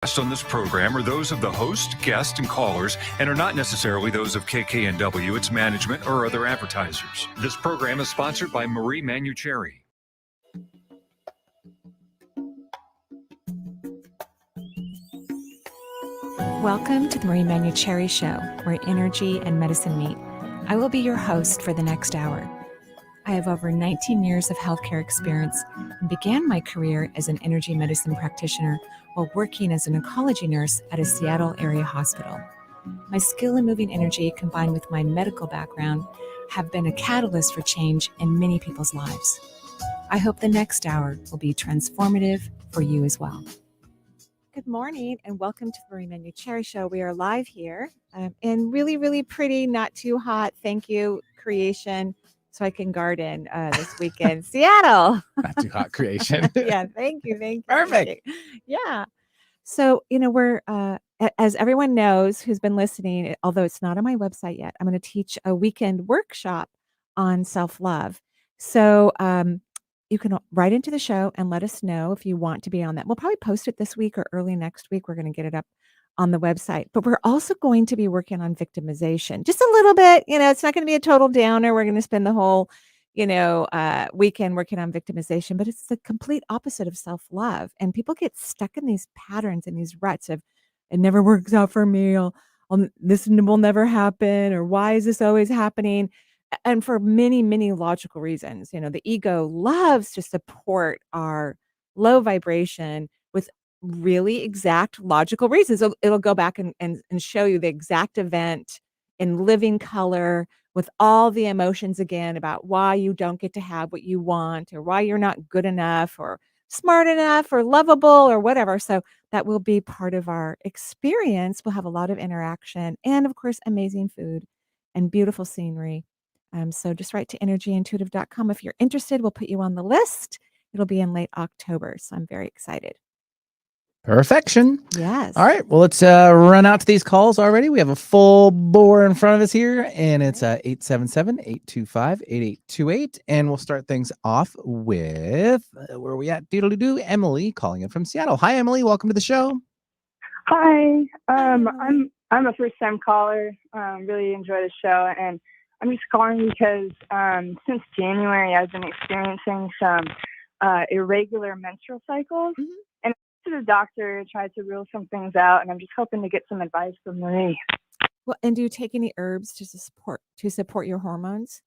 On this program are those of the host, guest, and callers, and are not necessarily those of KKNW, its management, or other advertisers. This program is sponsored by Marie Manuchehri. Welcome to the Marie Manuchehri Show, where energy and medicine meet. I will be your host for the next hour. I have over 19 years of healthcare experience and began my career as an energy medicine practitioner while working as an oncology nurse at a Seattle area hospital. My skill in moving energy combined with my medical background have been a catalyst for change in many people's lives. I hope the next hour will be transformative for you as well. Good morning and welcome to the Marie Manuchehri Show. We are live here in really, really pretty, not too hot, thank you, creation, so I can garden this weekend. Seattle. Not too hot creation. Yeah, thank you. Perfect. Thank you. Yeah. So, we're, as everyone knows who's been listening, although it's not on my website yet, I'm going to teach a weekend workshop on self-love. So, you can write into the show and let us know if you want to be on that. We'll probably post it this week or early next week. We're going to get it up on the website. But we're also going to be working on victimization. Just a little bit. It's not going to be a total downer. We're going to spend the whole, weekend working on victimization. But it's the complete opposite of self-love. And people get stuck in these patterns and these ruts of, it never works out for me. This will never happen. Or why is this always happening? And for many, many logical reasons. The ego loves to support our low vibration with really exact logical reasons. It'll go back and show you the exact event in living color with all the emotions again about why you don't get to have what you want or why you're not good enough or smart enough or lovable or whatever. So that will be part of our experience. We'll have a lot of interaction and, of course, amazing food and beautiful scenery. So just write to energyintuitive.com if you're interested. We'll put you on the list. It'll be in late October. So I'm very excited. Perfection. Yes. All right. Well, let's run out to these calls already. We have a full bore in front of us here, and it's 877-825-8828. And we'll start things off with, where are we at? Doodle-doo, Emily calling in from Seattle. Hi, Emily. Welcome to the show. Hi. I'm a first-time caller. Really enjoy the show, and I'm just calling because since January, I've been experiencing some irregular menstrual cycles. Mm-hmm. And to the doctor, tried to rule some things out, and I'm just hoping to get some advice from Marie. Well, and do you take any herbs to support your hormones?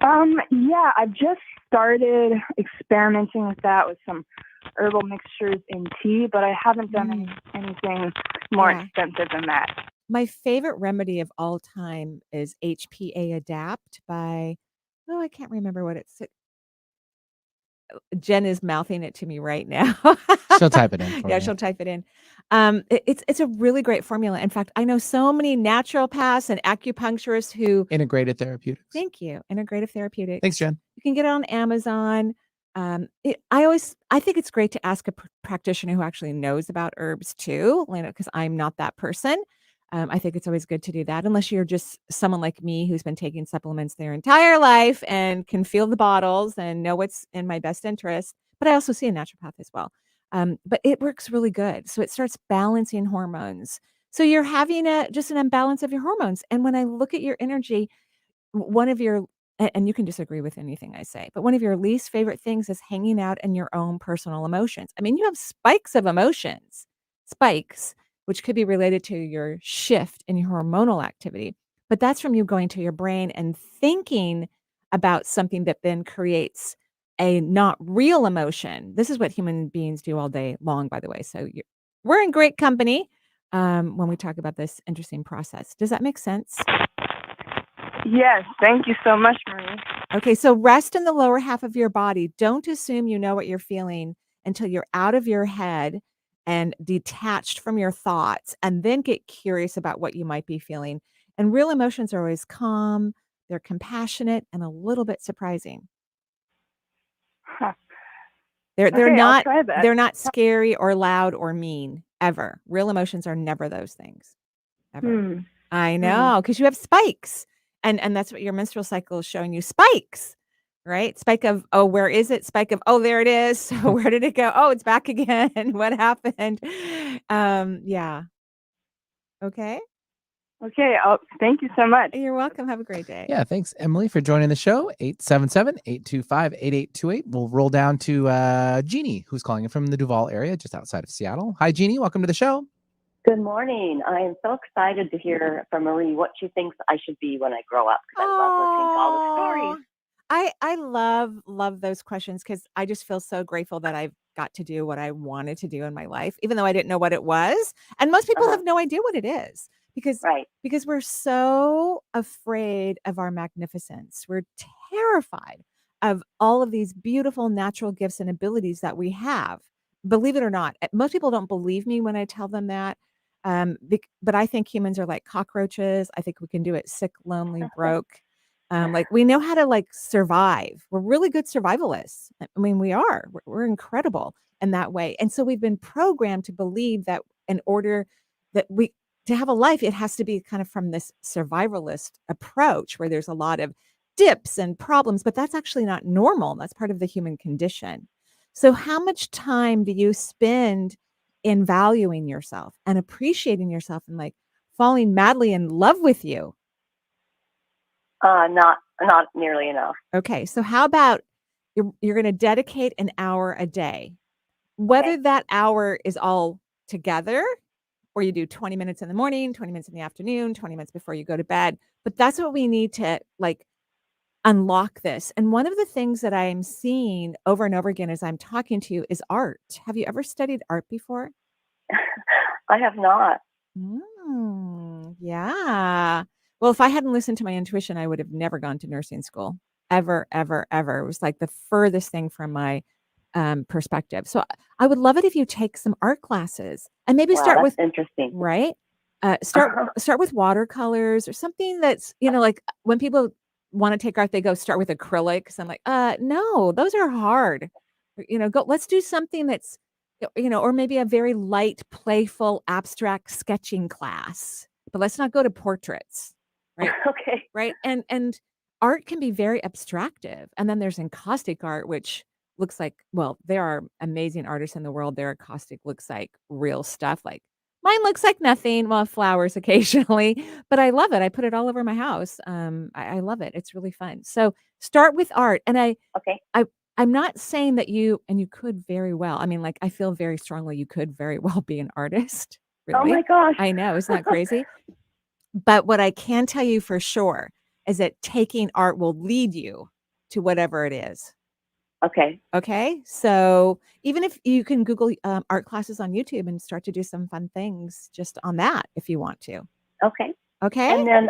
Yeah, I've just started experimenting with that with some herbal mixtures in tea, but I haven't done anything more extensive than that. My favorite remedy of all time is HPA Adapt by, I can't remember what it's. Jen is mouthing it to me right now. She'll type it in. Yeah, she'll type it in. It's a really great formula. In fact, I know so many naturopaths and acupuncturists who Integrative Therapeutics. Thank you, Integrative Therapeutics. Thanks, Jen. You can get it on Amazon. I think it's great to ask a practitioner who actually knows about herbs too, because I'm not that person. I think it's always good to do that, unless you're just someone like me who's been taking supplements their entire life and can feel the bottles and know what's in my best interest. But I also see a naturopath as well. But it works really good. So it starts balancing hormones. So you're having just an imbalance of your hormones. And when I look at your energy, one of your, and you can disagree with anything I say, but one of your least favorite things is hanging out in your own personal emotions. I mean, you have spikes of emotions, which could be related to your shift in your hormonal activity. But that's from you going to your brain and thinking about something that then creates a not real emotion. This is what human beings do all day long, by the way. So we're in great company when we talk about this interesting process. Does that make sense? Yes. Thank you so much, Marie. Okay. So rest in the lower half of your body. Don't assume you know what you're feeling until you're out of your head and detached from your thoughts, and then get curious about what you might be feeling. And real emotions are always calm, they're compassionate, and a little bit surprising. Huh. They're Okay, not I'll try that. They're not scary or loud or mean, ever. Real emotions are never those things. Ever. I know, because you have spikes. And that's what your menstrual cycle is showing you, spikes. right? Spike of, oh, where is it? Spike of, oh, there it is. So where did it go? Oh, it's back again. What happened? Yeah. Okay. Okay. Oh, thank you so much. You're welcome. Have a great day. Yeah, thanks, Emily, for joining the show. 877-825-8828. We'll roll down to Jeannie, who's calling in from the Duval area, just outside of Seattle. Hi, Jeannie. Welcome to the show. Good morning. I am so excited to hear from Marie what she thinks I should be when I grow up, because I love listening to all the stories. I love those questions because I just feel so grateful that I've got to do what I wanted to do in my life, even though I didn't know what it was. And most people have no idea what it is Right. because we're so afraid of our magnificence. We're terrified of all of these beautiful natural gifts and abilities that we have. Believe it or not, most people don't believe me when I tell them that. But I think humans are like cockroaches. I think we can do it sick, lonely, broke. Like we know how to like survive. We're really good survivalists. I mean, we are. We're incredible in that way. And so we've been programmed to believe that in order that to have a life, it has to be kind of from this survivalist approach where there's a lot of dips and problems, but that's actually not normal. That's part of the human condition. So how much time do you spend in valuing yourself and appreciating yourself and like falling madly in love with you? Not nearly enough. Okay, so how about you're going to dedicate an hour a day, whether that hour is all together or you do 20 minutes in the morning, 20 minutes in the afternoon, 20 minutes before you go to bed. But that's what we need to like unlock this. And one of the things that I'm seeing over and over again as I'm talking to you is art. Have you ever studied art before? I have not. Yeah. Well, if I hadn't listened to my intuition, I would have never gone to nursing school. Ever, ever, ever. It was like the furthest thing from my perspective. So I would love it if you take some art classes and maybe start with interesting. Right. Start with watercolors or something that's, like when people want to take art, they go start with acrylics. I'm like, no, those are hard. Let's do something that's, or maybe a very light, playful, abstract sketching class. But let's not go to portraits, right? Okay. Right. And art can be very abstractive. And then there's encaustic art, which looks like, well, there are amazing artists in the world. Their encaustic looks like real stuff. Like mine looks like nothing. Well, flowers occasionally, but I love it. I put it all over my house. I love it. It's really fun. So start with art. And I'm not saying that you could very well. I mean, like, I feel very strongly you could very well be an artist. Really. Oh my gosh. I know. Isn't that crazy? But what I can tell you for sure is that taking art will lead you to whatever it is. Okay. Okay. So even if you can Google art classes on YouTube and start to do some fun things just on that, if you want to. Okay. Okay. And then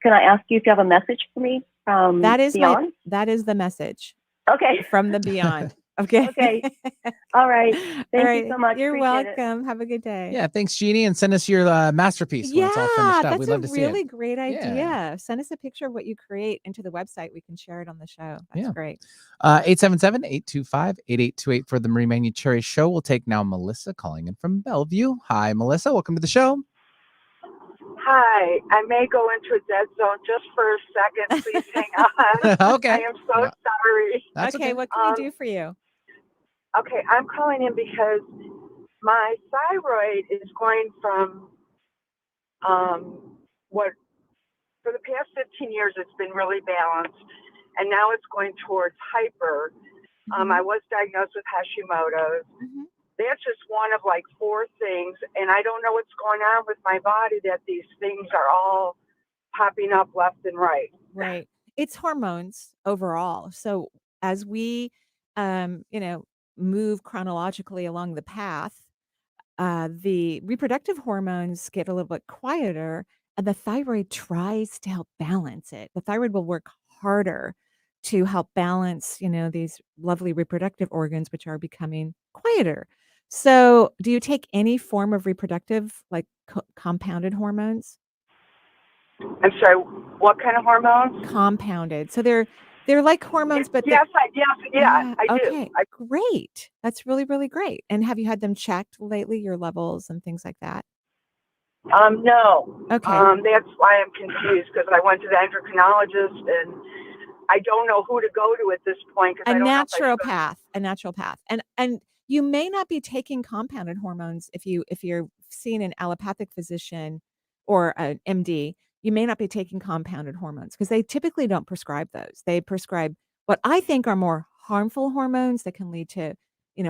can I ask you if you have a message for me from beyond? That is the message. Okay. From the beyond. Okay. Okay. All right. Thank you so much. You're Appreciate welcome. Have a good day. Yeah, thanks, Jeannie, and send us your masterpiece when it's all finished up. We'd love to see it. That's a really great idea. Yeah. Send us a picture of what you create into the website. We can share it on the show. That's great. 877-825-8828 for the Marie Manuchehri Show. We'll take now Melissa calling in from Bellevue. Hi, Melissa. Welcome to the show. Hi, I may go into a dead zone just for a second. Please hang on. Okay. I am so sorry. That's okay. What can we do for you? Okay, I'm calling in because my thyroid is going from for the past 15 years it's been really balanced, and now it's going towards hyper. I was diagnosed with Hashimoto's. That's just one of like 4 things, and I don't know what's going on with my body that these things are all popping up left and right. Right. It's hormones overall. So as we, move chronologically along the path, the reproductive hormones get a little bit quieter, and the thyroid tries to help balance it. The thyroid will work harder to help balance, these lovely reproductive organs, which are becoming quieter. So do you take any form of reproductive, like compounded hormones? I'm sorry, what kind of hormones? Compounded. So they're like hormones, but I do. Okay, great. That's really, really great. And have you had them checked lately, your levels and things like that? No. Okay. That's why I'm confused, because I went to the endocrinologist and I don't know who to go to at this point because A I don't know if I should. naturopath. And you may not be taking compounded hormones if you're seeing an allopathic physician or an MD. You may not be taking compounded hormones because they typically don't prescribe those. They prescribe what I think are more harmful hormones that can lead to,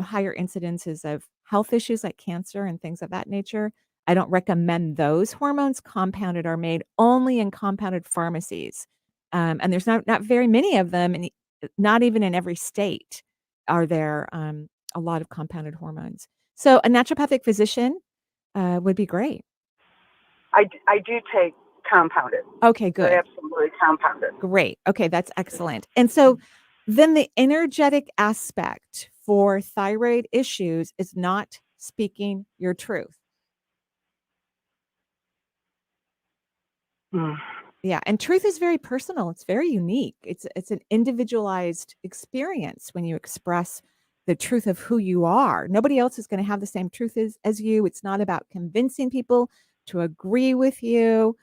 higher incidences of health issues like cancer and things of that nature. I don't recommend those hormones. Compounded are made only in compounded pharmacies. And there's not very many of them, and not even in every state are there a lot of compounded hormones. So a naturopathic physician would be great. I do take compounded. Okay, But good. absolutely compounded. Great. Okay, that's excellent. And so then the energetic aspect for thyroid issues is not speaking your truth. Mm. Yeah, and truth is very personal. It's very unique. It's an individualized experience when you express the truth of who you are. Nobody else is going to have the same truth as you. It's not about convincing people to agree with you.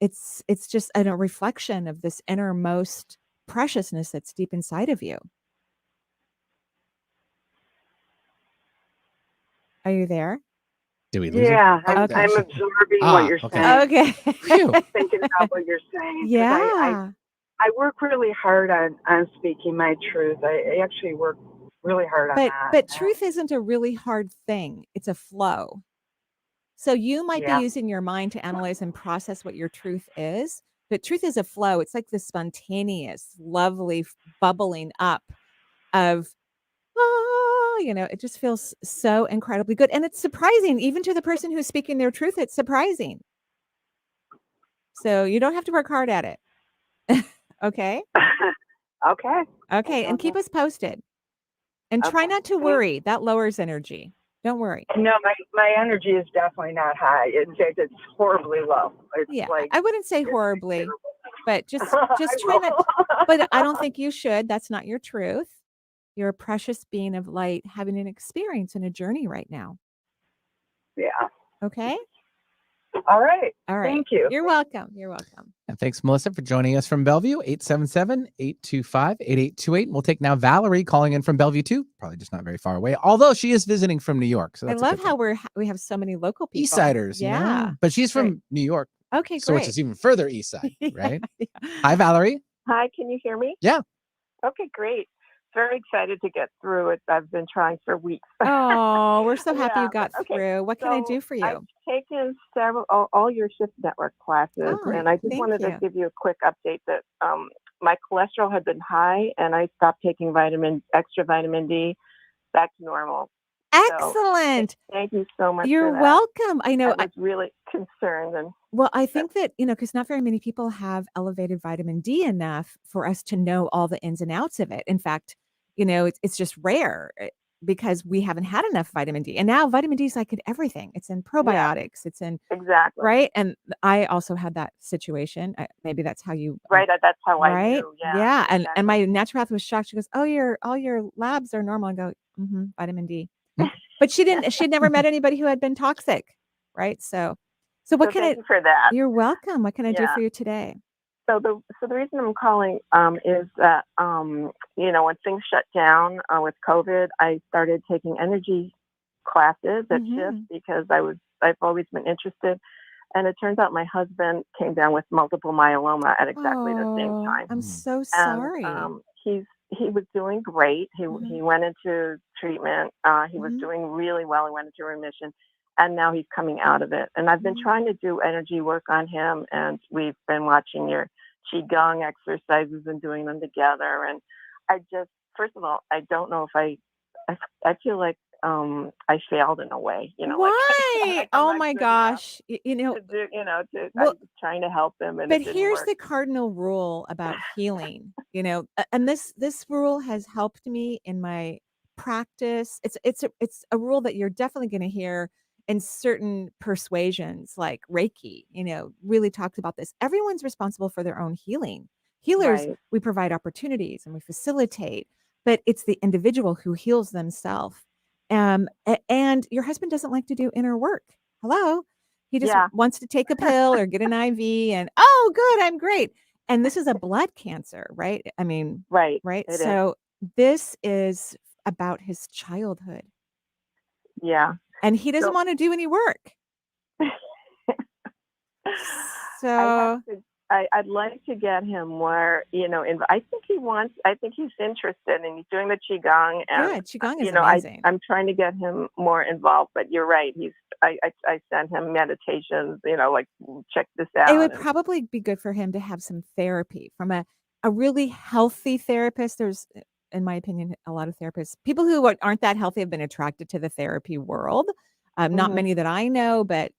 It's just a reflection of this innermost preciousness that's deep inside of you. Are you there? Do we lose her? Yeah, I'm Okay. absorbing what you're okay. saying. Okay. Phew. Thinking about what you're saying. 'Cause Yeah. I work really hard on speaking my truth. I actually work really hard on that. But truth isn't a really hard thing. It's a flow. So you might be Yeah. using your mind to analyze and process what your truth is, but truth is a flow. It's like this spontaneous, lovely bubbling up of, it just feels so incredibly good. And it's surprising, even to the person who's speaking their truth, it's surprising. So you don't have to work hard at it. Okay? Okay. Okay. And keep us posted. And try Okay. not to worry. That lowers energy. Don't worry. No, my energy is definitely not high. In fact, it's horribly low. It's Yeah. like I wouldn't say it's horribly, terrible. but just I try not. will. But I don't think you should. That's not your truth. You're a precious being of light having an experience and a journey right now. Yeah. Okay? All right. All right. Thank you. You're welcome. You're welcome. And thanks, Melissa, for joining us from Bellevue, 877-825-8828. We'll take now Valerie calling in from Bellevue, too. Probably just not very far away, although she is visiting from New York. So I that's love how we have so many local people. Eastsiders, Yeah. But she's from Great. New York, Okay, so great. which is even further east side, Yeah, right? yeah. Hi, Valerie. Hi, can you hear me? Yeah. Okay, great. Very excited to get through it. I've been trying for weeks. Oh, we're so happy Yeah, you got okay, through. What can I so do for you? I've taken all your Shift Network classes, Oh, and I just thank wanted you. to give you a quick update that my cholesterol had been high, and I stopped taking extra vitamin D, back to normal. Excellent. Thank you so much. You're for that. welcome. I know. I was really concerned, and Well, I think that, because not very many people have elevated vitamin D enough for us to know all the ins and outs of it. In fact, it's just rare because we haven't had enough vitamin D. And now vitamin D is like in everything. It's in probiotics. It's in, exactly right? And I also had that situation. Maybe that's how you, right. That's how I right? knew. Yeah. Yeah. And exactly. my naturopath was shocked. She goes, "Oh, all your labs are normal." I go, vitamin D. But she'd never met anybody who had been toxic. Right. So what can thank you for that. You're welcome. What can I do Yeah. for you today? So the reason I'm calling is that when things shut down with COVID, I started taking energy classes at Shift because I've always been interested, and it turns out my husband came down with multiple myeloma at exactly the same time. I'm so sorry. And he was doing great. He went into treatment. He was doing really well. He went into remission. And now he's coming out of it. And I've been trying to do energy work on him. And we've been watching your Qigong exercises and doing them together. And first of all, I don't know if I feel like I failed in a way, Why? Like I'm Oh not my good gosh. enough to do, I well, was trying to help him. And but it didn't here's work. the cardinal rule about healing, and this rule has helped me in my practice. It's a rule that you're definitely going to hear in certain persuasions like Reiki, really talks about this. Everyone's responsible for their own healing. Healers, Right. we provide opportunities and we facilitate, but it's the individual who heals themselves. And your husband doesn't like to do inner work. Hello. He just Yeah. wants to take a pill or get an IV and, oh, good, I'm great. And this is a blood cancer, right? I mean, Right. right? It is. So this is about his childhood. Yeah. And he doesn't So- want to do any work. So I'd like to get him more, I think he's interested, and he's doing the Qigong. And, good. Qigong is amazing. I'm trying to get him more involved, but you're right. I sent him meditations, like, check this out. It would probably be good for him to have some therapy from a really healthy therapist. There's, in my opinion, a lot of therapists, people who aren't that healthy have been attracted to the therapy world. Not many that I know, but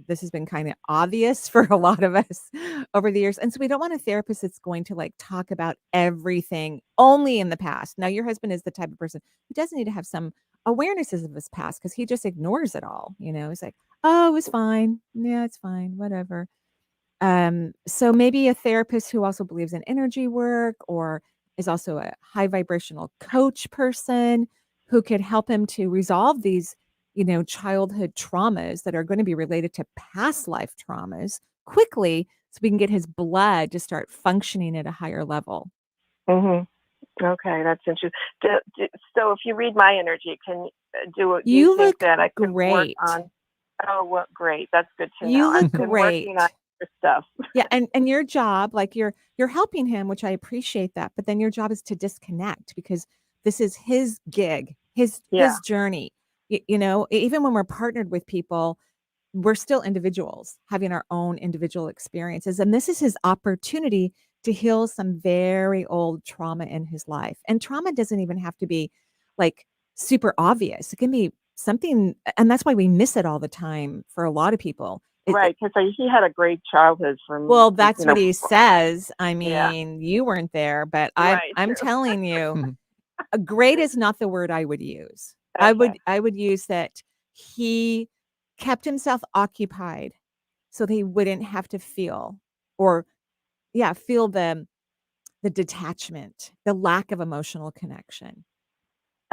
this has been kind of obvious for a lot of us over the years. And so we don't want a therapist that's going to like talk about everything only in the past. Now, your husband is the type of person who does need to have some awarenesses of his past, because he just ignores it all. He's like, oh, it was fine. Yeah, it's fine. Whatever. So maybe a therapist who also believes in energy work, or is also a high vibrational coach person who could help him to resolve these childhood traumas that are going to be related to past life traumas quickly, so we can get his blood to start functioning at a higher level. Okay, that's interesting. So if you read my energy, do you think look that I could great. work on? Oh, well, great. That's good to know. You look I've been great. working on your stuff. Yeah, and your job, like you're helping him, which I appreciate that, but then your job is to disconnect, because this is his gig, his journey. Even when we're partnered with people, we're still individuals having our own individual experiences. And this is his opportunity to heal some very old trauma in his life. And trauma doesn't even have to be like super obvious. It can be something, and that's why we miss it all the time for a lot of people. Right, because he had a great childhood from. Well, that's what he says. I mean, Yeah. you weren't there, but Right, I'm true. telling you, great is not the word I would use. Okay. I would use that he kept himself occupied so that he wouldn't have to feel the detachment, the lack of emotional connection.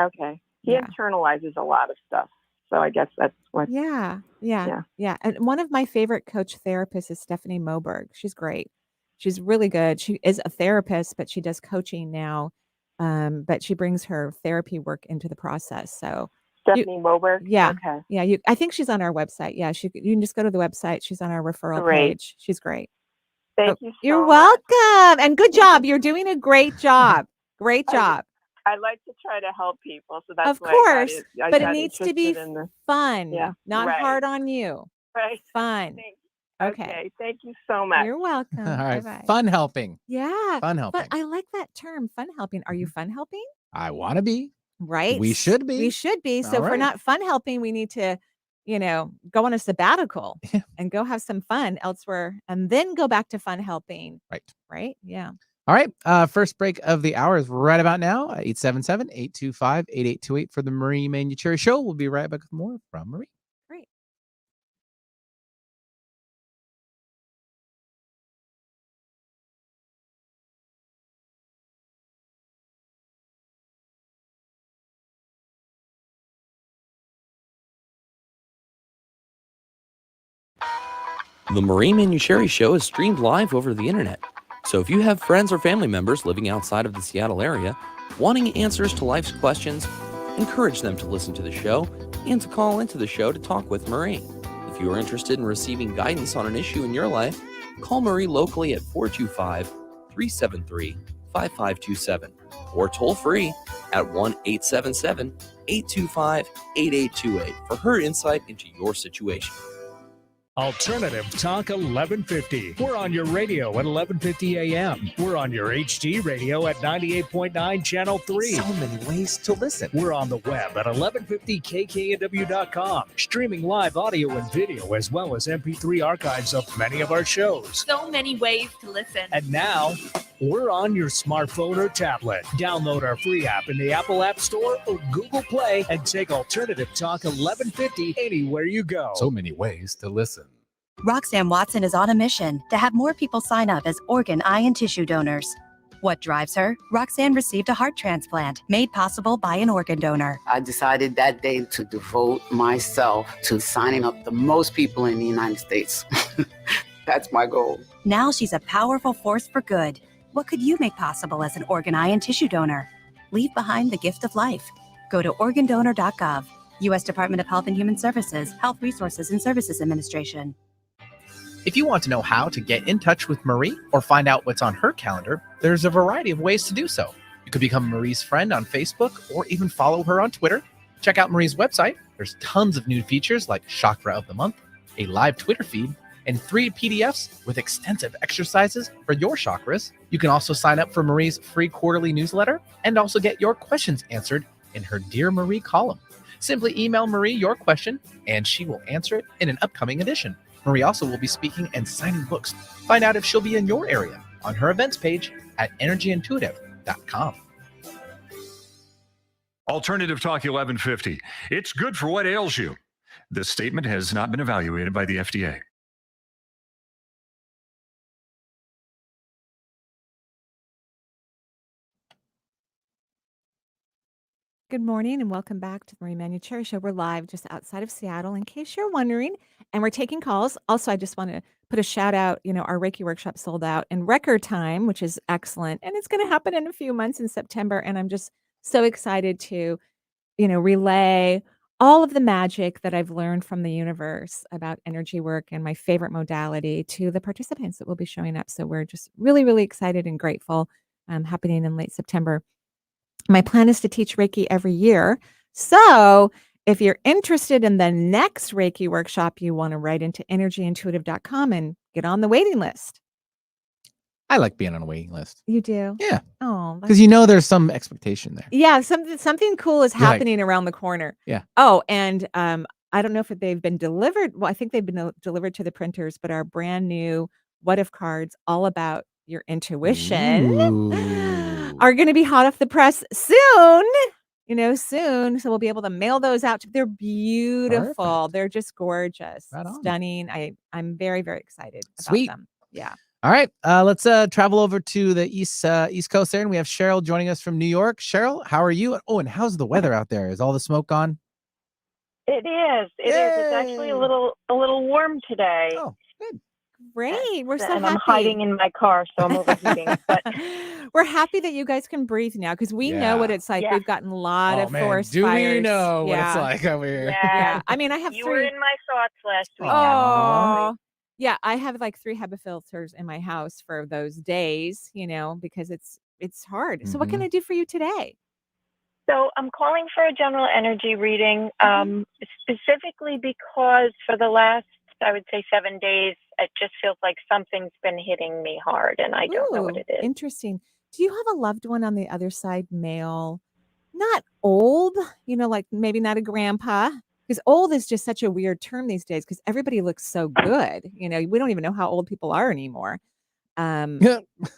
Okay. He Yeah. internalizes a lot of stuff. So I guess that's what. Yeah. And one of my favorite coach therapists is Stephanie Moberg. She's great. She's really good. She is a therapist, but she does coaching now. But she brings her therapy work into the process. So Stephanie Moberg? Yeah. Okay. Yeah. I think she's on our website. Yeah. You can just go to the website. She's on our referral Great. page. She's great. Thank you so You're much. welcome. And good job. You're doing a great job. Great job. I like to try to help people. So that's Of why course. I But it got needs to be interested in fun, Yeah, not right. hard on you. Right. Fun. Thank Okay. Thank you so much. You're welcome. All right. Bye-bye. Fun helping. Yeah. Fun helping. But I like that term, fun helping. Are you fun helping? I want to be. Right. We should be. We should be. So All if we're right. not fun helping, we need to, go on a sabbatical and go have some fun elsewhere, and then go back to fun helping. Right. Yeah. All right. First break of the hour is right about now. 877-825-8828 for the Marie Manuchehri Show. We'll be right back with more from Marie. Great. The Marie Manuchehri Show is streamed live over the internet. So if you have friends or family members living outside of the Seattle area, wanting answers to life's questions, encourage them to listen to the show and to call into the show to talk with Marie. If you are interested in receiving guidance on an issue in your life, call Marie locally at 425-373-5527 or toll free at 1-877-825-8828 for her insight into your situation. Alternative Talk 1150. We're on your radio at 1150 a.m. We're on your HD radio at 98.9 Channel 3. So many ways to listen. We're on the web at 1150kknw.com, streaming live audio and video, as well as MP3 archives of many of our shows. So many ways to listen. And now, we're on your smartphone or tablet. Download our free app in the Apple App Store or Google Play and take Alternative Talk 1150 anywhere you go. So many ways to listen. Roxanne Watson is on a mission to have more people sign up as organ, eye, and tissue donors. What drives her? Roxanne received a heart transplant made possible by an organ donor. I decided that day to devote myself to signing up the most people in the United States. That's my goal. Now she's a powerful force for good. What could you make possible as an organ, eye, and tissue donor? Leave behind the gift of life. Go to organdonor.gov. U.S. Department of Health and Human Services, Health Resources and Services Administration. If you want to know how to get in touch with Marie or find out what's on her calendar, there's a variety of ways to do so. You could become Marie's friend on Facebook or even follow her on Twitter. Check out Marie's website. There's tons of new features like Chakra of the Month, a live Twitter feed, and 3 PDFs with extensive exercises for your chakras. You can also sign up for Marie's free quarterly newsletter and also get your questions answered in her Dear Marie column. Simply email Marie your question and she will answer it in an upcoming edition. Marie also will be speaking and signing books. Find out if she'll be in your area on her events page at energyintuitive.com. Alternative Talk 1150. It's good for what ails you. This statement has not been evaluated by the FDA. Good morning and welcome back to the Marie Manuchehri Show. We're live just outside of Seattle, in case you're wondering, and we're taking calls. Also, I just want to put a shout out. Our Reiki workshop sold out in record time, which is excellent, and it's going to happen in a few months in September. And I'm just so excited to, relay all of the magic that I've learned from the universe about energy work and my favorite modality to the participants that will be showing up. So we're just really, really excited and grateful. Happening in late September. My plan is to teach Reiki every year. So if you're interested in the next Reiki workshop, you want to write into energyintuitive.com and get on the waiting list. I like being on a waiting list. You do? Yeah. Oh, Because there's some expectation there. yeah, something cool is You're like- happening around the corner. Yeah. Oh, and I don't know if they've been delivered. Well, I think they've been delivered to the printers, but our brand new What If cards, all about your intuition, are going to be hot off the press soon. Soon. So we'll be able to mail those out. They're beautiful. Perfect. They're just gorgeous, Right on. stunning. I'm very, very excited Sweet. about them. Yeah. All right. Let's travel over to the East Coast there. And we have Cheryl joining us from New York. Cheryl, how are you? Oh, and how's the weather out there? Is all the smoke gone? It is. It is. It's actually a little warm today. Oh, good. Great. We're so and happy. I'm hiding in my car, so I'm overheating. But we're happy that you guys can breathe now because we know what it's like. Yeah. We've gotten a lot of forest do fires. we know what Yeah. it's like over here? Yeah. I mean, I have you 3. were in my thoughts last week. Oh, yeah. I have like 3 HEPA filters in my house for those days, because it's hard. So what can I do for you today? So I'm calling for a general energy reading, specifically because for the last, I would say 7 days, it just feels like something's been hitting me hard and I don't know what it is. Interesting. Do you have a loved one on the other side, male? Not old, like maybe not a grandpa, because old is just such a weird term these days because everybody looks so good. We don't even know how old people are anymore. Well,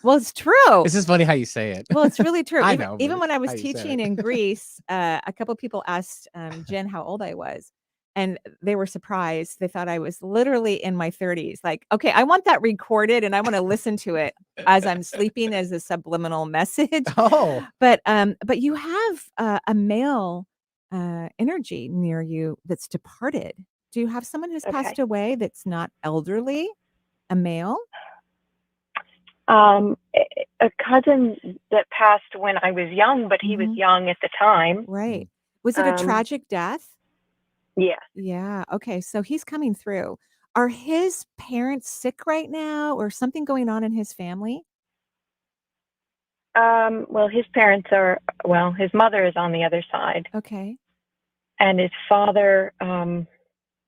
it's true. It's just funny how you say it. Well, it's really true. I even, know, even but when I was how you say teaching it. in Greece, a couple of people asked Jen how old I was. And they were surprised. They thought I was literally in my 30s. Like, okay, I want that recorded and I want to listen to it as I'm sleeping as a subliminal message. Oh. But you have a male energy near you that's departed. Do you have someone who's passed away that's not elderly, a male? A cousin that passed when I was young, but he was young at the time. Right. Was it a tragic death? Yeah. Yeah. Okay. So he's coming through. Are his parents sick right now or something going on in his family? Well, his parents are, his mother is on the other side. Okay. And his father,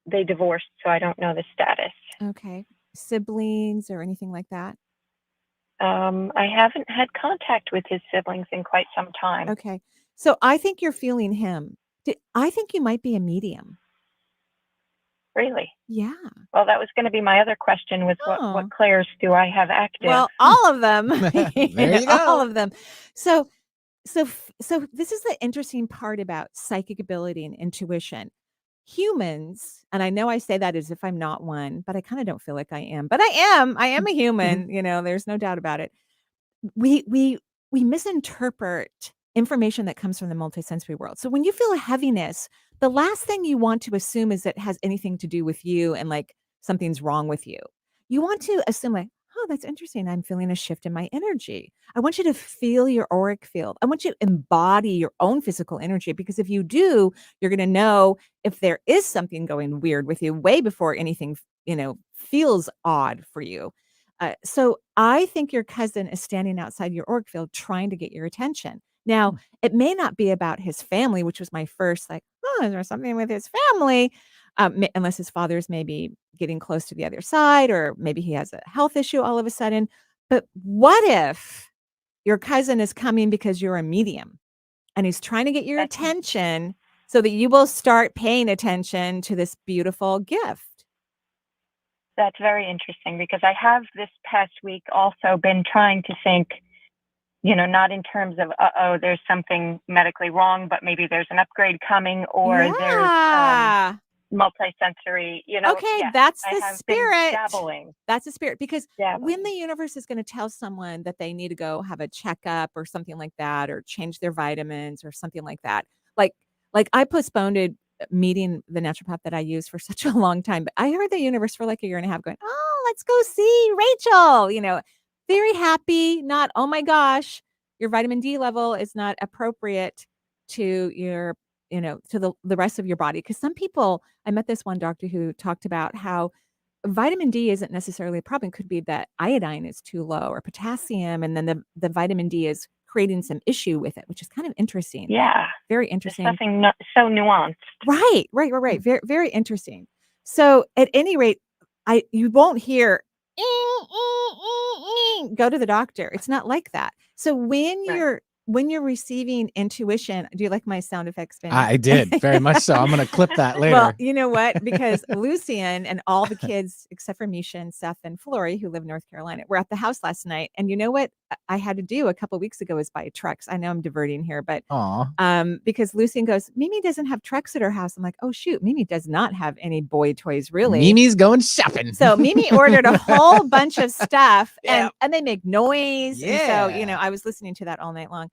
they divorced, so I don't know the status. Okay. Siblings or anything like that? I haven't had contact with his siblings in quite some time. Okay. So I think you're feeling him. I think you might be a medium. Really? Yeah. Well, that was going to be my other question was what clairs do I have active? Well, all of them. There you go. All of them. So this is the interesting part about psychic ability and intuition. Humans, and I know I say that as if I'm not one, but I kind of don't feel like I am. But I am a human, there's no doubt about it. We misinterpret information that comes from the multisensory world. So when you feel a heaviness, the last thing you want to assume is that it has anything to do with you and like something's wrong with you. you want to assume like, oh, that's interesting. I'm feeling a shift in my energy. I want you to feel your auric field. I want you to embody your own physical energy, because if you do, you're going to know if there is something going weird with you way before anything, feels odd for you. So I think your cousin is standing outside your auric field trying to get your attention. Now, it may not be about his family, which was my first like, oh, is there something with his family? Unless his father's maybe getting close to the other side, or maybe he has a health issue all of a sudden. But what if your cousin is coming because you're a medium and he's trying to get your attention so that you will start paying attention to this beautiful gift? That's very interesting, because I have this past week also been trying to think, not in terms of, there's something medically wrong, but maybe there's an upgrade coming, or there's multisensory, Okay, that's the spirit. Dabbling. That's the spirit, because when the universe is going to tell someone that they need to go have a checkup or something like that, or change their vitamins or something like that, like I postponed meeting the naturopath that I use for such a long time, but I heard the universe for like a year and a half going, oh, let's go see Rachel, very happy, not, oh my gosh, your vitamin D level is not appropriate to your, to the rest of your body. Because some people, I met this one doctor who talked about how vitamin D isn't necessarily a problem. It could be that iodine is too low, or potassium, and then the vitamin D is creating some issue with it, which is kind of interesting. Yeah. Very interesting. There's something so nuanced. Right. Very, very interesting. So at any rate, you won't hear go to the doctor. It's not like that. So when you're receiving intuition, do you like my sound effects, Vinny? I did, very much so. I'm going to clip that later. Well, you know what? Because Lucian and all the kids, except for Misha and Seth and Flory, who live in North Carolina, were at the house last night. And you know what I had to do a couple of weeks ago is buy trucks. I know I'm diverting here, but because Lucian goes, Mimi doesn't have trucks at her house. I'm like, oh, shoot, Mimi does not have any boy toys, really. Mimi's going shopping. So Mimi ordered a whole bunch of stuff, and they make noise. Yeah. And so, I was listening to that all night long.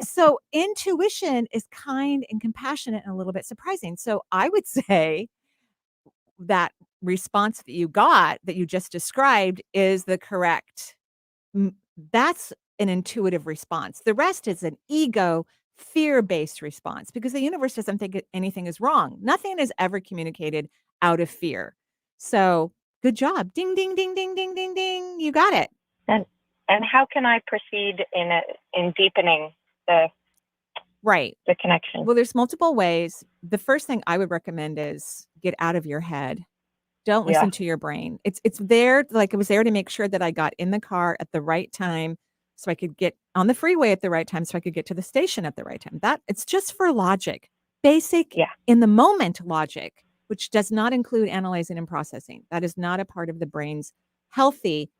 So intuition is kind and compassionate and a little bit surprising. So I would say that response that you got, that you just described, is the correct. That's an intuitive response. The rest is an ego, fear-based response, because the universe doesn't think anything is wrong. Nothing is ever communicated out of fear. So good job. Ding, ding, ding, ding, ding, ding, ding. You got it. And how can I proceed in deepening the connection? Well, there's multiple ways. The first thing I would recommend is get out of your head. Don't listen to your brain. It's there, like it was there to make sure that I got in the car at the right time, so I could get on the freeway at the right time, so I could get to the station at the right time. That it's just for logic, basic in the moment logic, which does not include analyzing and processing. That is not a part of the brain's healthy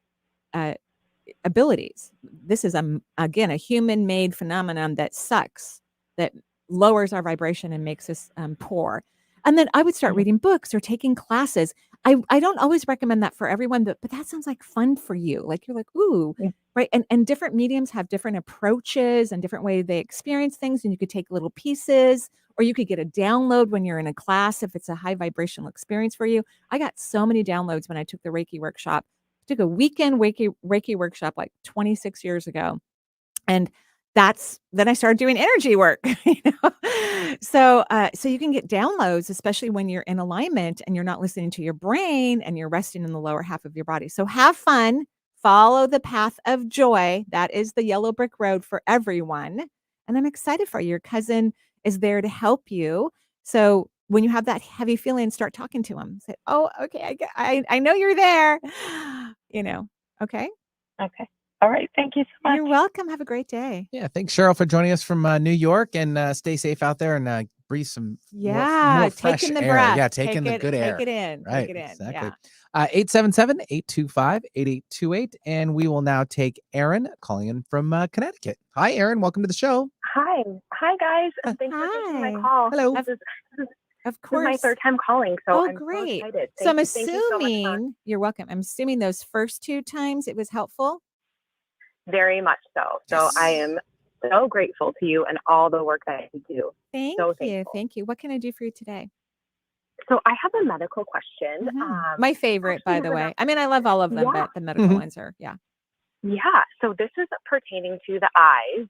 abilities. This is again a human-made phenomenon that sucks, that lowers our vibration and makes us poor. And then I would start reading books or taking classes. I don't always recommend that for everyone, but that sounds like fun for you. Like you're like, ooh, right. And different mediums have different approaches and different ways they experience things. And you could take little pieces, or you could get a download when you're in a class if it's a high vibrational experience for you. I got so many downloads when I took the Reiki workshop. I took a weekend Reiki workshop like 26 years ago. And then I started doing energy work, So you can get downloads, especially when you're in alignment and you're not listening to your brain and you're resting in the lower half of your body. So have fun, follow the path of joy. That is the yellow brick road for everyone. And I'm excited for you. Your cousin is there to help you. So when you have that heavy feeling, start talking to him. Say, oh, okay, I know you're there. Okay. Okay. All right. Thank you so much. You're welcome. Have a great day. Yeah. Thanks, Cheryl, for joining us from New York, and stay safe out there and breathe some more fresh taking the air. breath. Yeah. Taking the good air. Take it in. Right. Take it in. Exactly. Yeah. 877-825-8828. And we will now take Erin calling in from Connecticut. Hi, Erin. Welcome to the show. Hi. Hi, guys. Thanks for taking my call. Hello. Of course. This is my third time calling, so I'm great. so excited. So I'm Thank you so much you're welcome. I'm assuming those first two times it was helpful. Very much so. So I am so grateful to you and all the work that you do. Thank so you. thankful. Thank you. What can I do for you today? So I have a medical question. My favorite, by the way. I mean, I love all of them, but the medical ones are, Yeah. So this is pertaining to the eyes.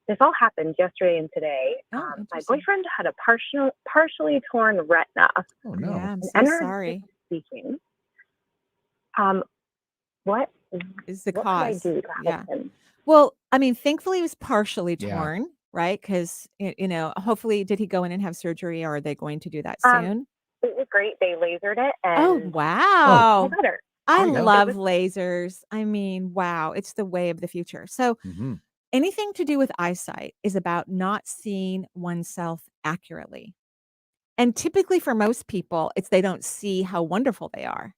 This all happened yesterday and today. My boyfriend had a partially torn retina. Oh no! Yeah, I'm so Energetically sorry. speaking, what is the what cause? could I do to help him? Well, I mean, thankfully it was partially Yeah. torn, right? Because hopefully, did he go in and have surgery, or are they going to do that soon? It was great. They lasered it, Oh and wow! better. I There you go. love lasers. I mean, wow, it's the way of the future. So Mhm. anything to do with eyesight is about not seeing oneself accurately. And typically for most people, it's they don't see how wonderful they are.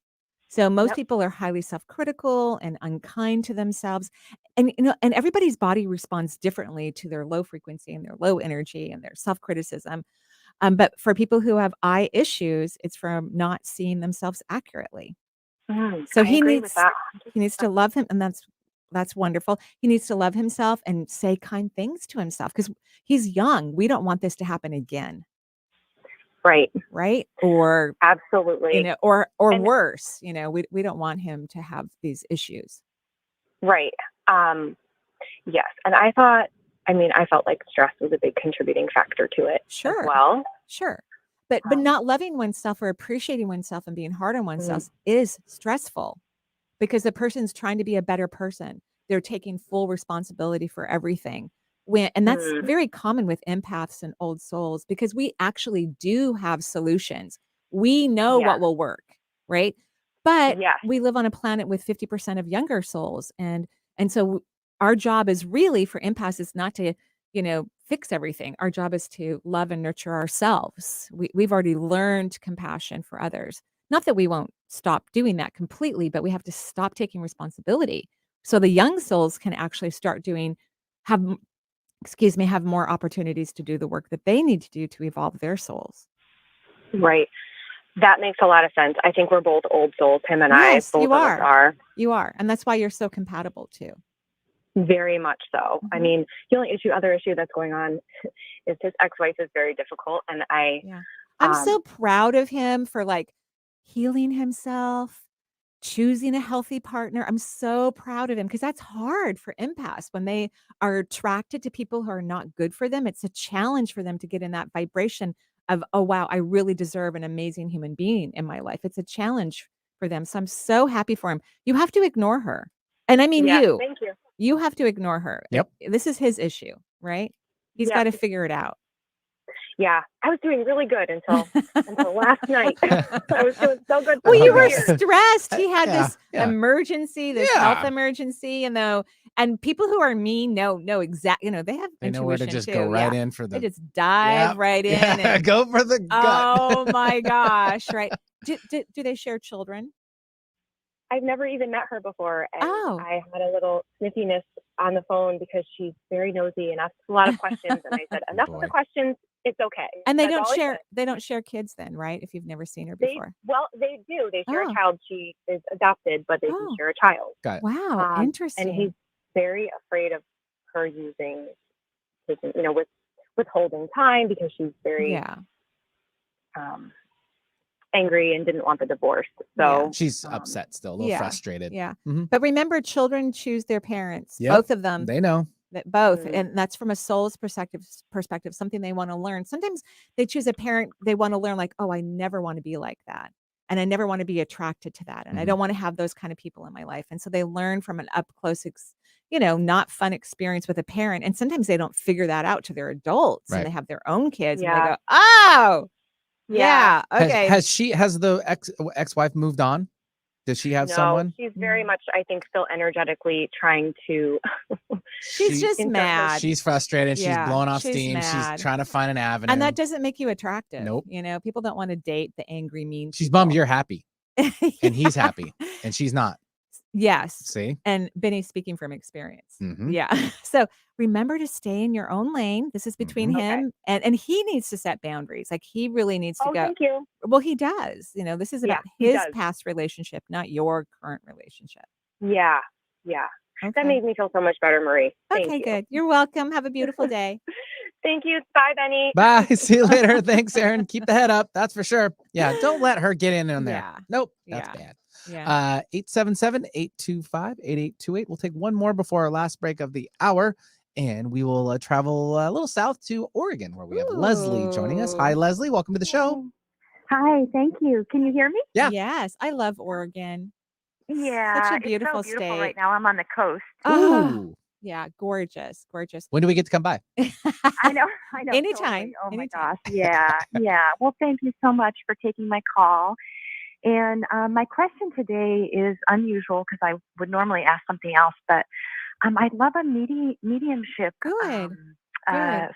So most people are highly self-critical and unkind to themselves. And and everybody's body responds differently to their low frequency and their low energy and their self-criticism. But for people who have eye issues, it's from not seeing themselves accurately. So I agree with that. he needs to love him, and that's wonderful. He needs to love himself and say kind things to himself because he's young. We don't want this to happen again. Right? Or Absolutely. or worse, we don't want him to have these issues. Right. Yes. And I felt like stress was a big contributing factor to it as well. Sure. But not loving oneself or appreciating oneself and being hard on oneself is stressful because the person's trying to be a better person. They're taking full responsibility for everything. And that's very common with empaths and old souls because we actually do have solutions. We know what will work, right? But we live on a planet with 50% of younger souls. And so our job is really for empaths is not to, fix everything. Our job is to love and nurture ourselves. We've already learned compassion for others. Not that we won't stop doing that completely, but we have to stop taking responsibility. So the young souls can actually start have more opportunities to do the work that they need to do to evolve their souls. Right. That makes a lot of sense. I think we're both old souls, him and I. Both you of us are. You are. And that's why you're so compatible too. Very much so. I mean, the only other issue that's going on is his ex-wife is very difficult. And I'm so proud of him for healing himself, choosing a healthy partner. I'm so proud of him because that's hard for empaths when they are attracted to people who are not good for them. It's a challenge for them to get in that vibration of, oh, wow, I really deserve an amazing human being in my life. It's a challenge for them. So I'm so happy for him. You have to ignore her. And I mean, thank you. You have to ignore her. Yep. This is his issue, right? He's got to figure it out. Yeah, I was doing really good until last night. I was doing so good. Well, you were stressed. He had this emergency, this Yeah. health emergency, and people who are mean know exactly. They have They know intuition where to just too. go right in for the. They just dive right in. And, go for the gut. oh my gosh! Right? Do they share children? I've never even met her before, and Oh. I had a little sniffiness on the phone because she's very nosy and asks a lot of questions. And I said, enough of the questions. It's okay. And they That's don't all I share. said. They don't share kids then, right? If you've never seen her They before. they do. They share Oh. a child. She is adopted, but they do Oh. share a child. Got it. Wow, interesting. And he's very afraid of her using, withholding time because she's very angry and didn't want the divorce. So she's upset still, a little frustrated. Yeah. Mhm. But remember, children choose their parents. Yep. Both of them. They know. Both. And that's from a soul's perspective, something they want to learn. Sometimes they choose a parent they want to learn, oh, I never want to be like that. And I never want to be attracted to that. And I don't want to have those kind of people in my life. And so they learn from an up close, not fun experience with a parent. And sometimes they don't figure that out to their adults and they have their own kids and they go, oh, yeah. Okay. Has the ex-wife moved on? Does she have someone? She's very much, I think, still energetically trying to. She's just mad. She's frustrated. She's blowing off she's steam. mad. She's trying to find an avenue. And that doesn't make you attractive. Nope. People don't want to date the angry, mean. She's bummed you're happy. And he's happy. And she's not. Yes. See? And Benny's speaking from experience. Mhm. Yeah. So remember to stay in your own lane. This is between him and he needs to set boundaries. He really needs to go. Thank you. Well, he does. This is about he his does. past relationship, not your current relationship. Yeah. Yeah. Okay. That made me feel so much better, Marie. Thank you. Good. You're welcome. Have a beautiful day. Thank you. Bye, Benny. Bye. See you later. Thanks, Aaron. Keep the head up. That's for sure. Yeah. Don't let her get in on there. Yeah. Nope. That's Yeah. bad. Yeah. 877-825-8828. We'll take one more before our last break of the hour, and we will travel a little south to Oregon, where we have Leslie joining us. Hi, Leslie. Welcome to the show. Hi, thank you. Can you hear me? Yeah. Yes. I love Oregon. Yeah, Such a it's beautiful so beautiful state. right now. I'm on the coast. Oh, yeah. Gorgeous. Gorgeous. When do we get to come by? I know. Anytime. Totally. Oh my Anytime. gosh. Yeah. Well, thank you so much for taking my call. And my question today is unusual because I would normally ask something else, but I'd love a mediumship. Good.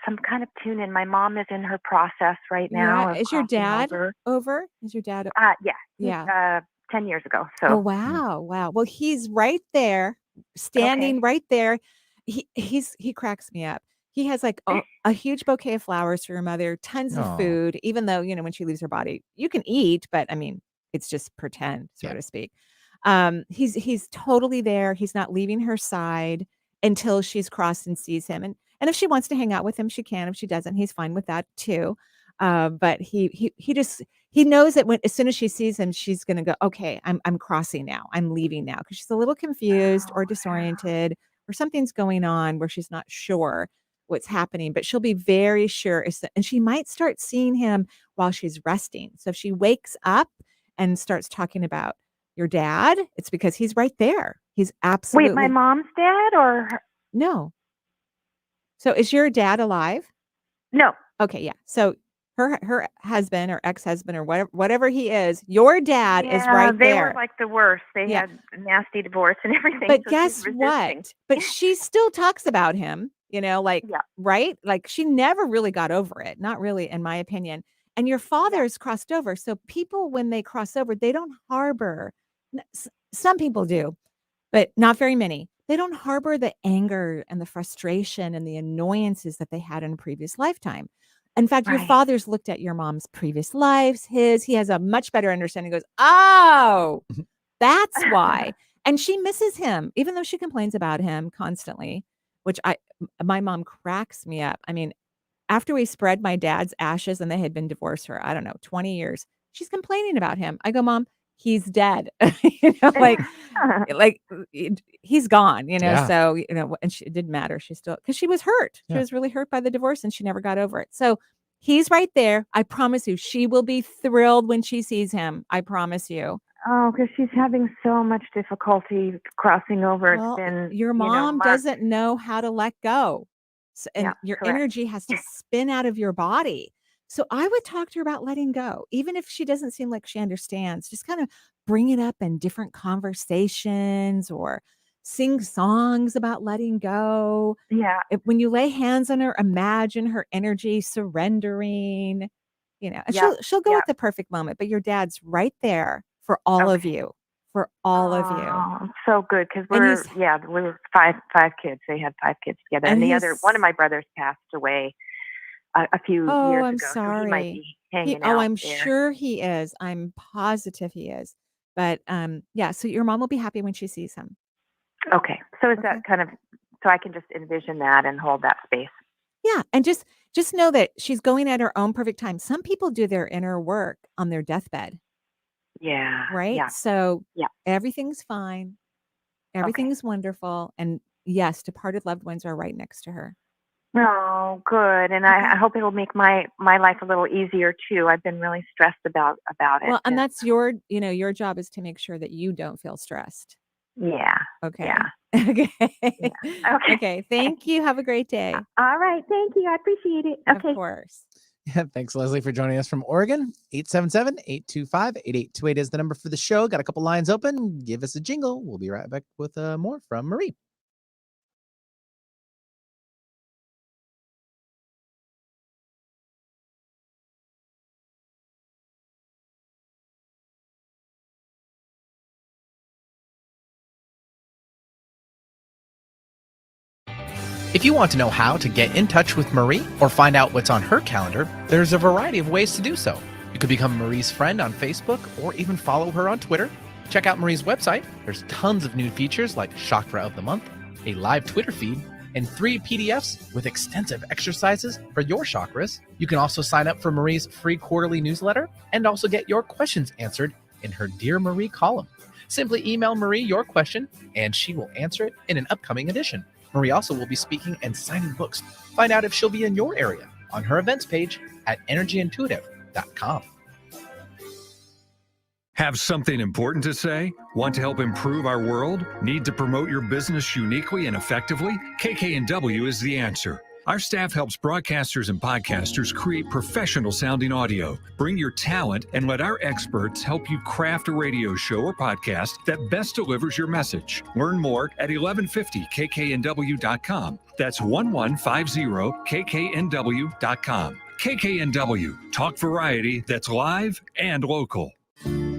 Some kind of tune in. My mom is in her process right now. Yeah. Of Is your crossing dad over? Is your dad? Yeah. Yeah. 10 years ago. Oh, So wow. Wow. Well, he's right there, standing right there. He cracks me up. He has like a huge bouquet of flowers for your mother, tons of Aw. food, even though, when she leaves her body, you can eat, but I mean, it's just pretend, so to speak. He's totally there. He's not leaving her side until she's crossed and sees him. And if she wants to hang out with him, she can. If she doesn't, he's fine with that too. But he knows that as soon as she sees him, she's gonna go, okay, I'm crossing now. I'm leaving now, because she's a little confused or disoriented, or something's going on where she's not sure what's happening, but she'll be very sure. And she might start seeing him while she's resting. So if she wakes up and starts talking about your dad, it's because he's right there. He's absolutely. wait, my mom's dad or No. So is your dad alive? no? Okay, yeah. So her husband or ex-husband or whatever he is, your dad is right they there. were like the worst. They Yeah. had nasty divorce and everything. But so guess she's resisting. what? But she still talks about him, right? Like she never really got over it. Not really, in my opinion. And your father's crossed over. So people, when they cross over, they don't harbor. Some people do, but not very many. They don't harbor the anger and the frustration and the annoyances that they had in a previous lifetime. In fact, your father's looked at your mom's previous lives, he has a much better understanding. He goes, oh, that's why. And she misses him, even though she complains about him constantly, which my mom cracks me up. I mean, after we spread my dad's ashes and they had been divorced for, I don't know, 20 years, she's complaining about him. I go, Mom, he's dead. like he's gone, Yeah. so, and it didn't matter. She still, because she was hurt. She was really hurt by the divorce and she never got over it. So he's right there. I promise you, she will be thrilled when she sees him. I promise you. Oh, because she's having so much difficulty crossing over. Well, It's been your mom months. doesn't know how to let go. So, and Yeah, your correct. energy has to spin out of your body. So I would talk to her about letting go, even if she doesn't seem like she understands. Just kind of bring it up in different conversations or sing songs about letting go. Yeah. When you lay hands on her, imagine her energy surrendering, and Yep, she'll go yep. at the perfect moment, but your dad's right there for all of you, for all of you. Oh, so good because And we're five kids. They had 5 kids together, and the other one of my brothers passed away a few years I'm ago. sorry. So he might be hanging out. I'm there. sure he is. I'm positive he is. But so your mom will be happy when she sees him. Okay, so is that kind of so I can just envision that and hold that space? Yeah, and just know that she's going at her own perfect time. Some people do their inner work on their deathbed. Yeah. Right? Yeah. So Yeah. everything's fine. Everything's wonderful. And yes, departed loved ones are right next to her. Oh, good. And I hope it'll make my life a little easier too. I've been really stressed about it. Well, and that's your job is to make sure that you don't feel stressed. Yeah. Okay. Yeah. Okay. Yeah. Okay. Okay. Thank you. Have a great day. All right. Thank you. I appreciate it. Okay. Of course. Yeah, thanks, Leslie, for joining us from Oregon. 877-825-8828 is the number for the show. Got a couple lines open. Give us a jingle. We'll be right back with more from Marie. If you want to know how to get in touch with Marie or find out what's on her calendar, there's a variety of ways to do so. You could become Marie's friend on Facebook or even follow her on Twitter. Check out Marie's website. There's tons of new features like Chakra of the Month, a live Twitter feed, and 3 PDFs with extensive exercises for your chakras. You can also sign up for Marie's free quarterly newsletter and also get your questions answered in her Dear Marie column. Simply email Marie your question and she will answer it in an upcoming edition. Marie also will be speaking and signing books. Find out if she'll be in your area on her events page at energyintuitive.com. Have something important to say? Want to help improve our world? Need to promote your business uniquely and effectively? KKNW is the answer. Our staff helps broadcasters and podcasters create professional sounding audio. Bring your talent and let our experts help you craft a radio show or podcast that best delivers your message. Learn more at 1150kknw.com. That's 1150kknw.com. KKNW, talk variety that's live and local.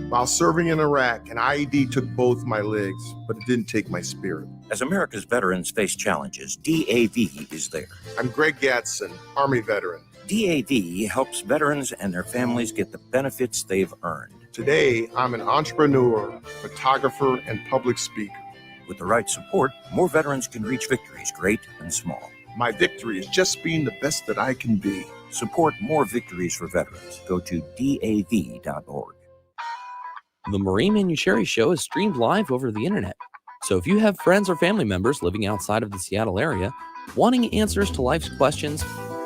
While serving in Iraq, an IED took both my legs, but it didn't take my spirit. As America's veterans face challenges, DAV is there. I'm Greg Gatson, Army veteran. DAV helps veterans and their families get the benefits they've earned. Today, I'm an entrepreneur, photographer, and public speaker. With the right support, more veterans can reach victories, great and small. My victory is just being the best that I can be. Support more victories for veterans. Go to DAV.org. The Marie Manuchehri Show is streamed live over the internet. So if you have friends or family members living outside of the Seattle area, wanting answers to life's questions,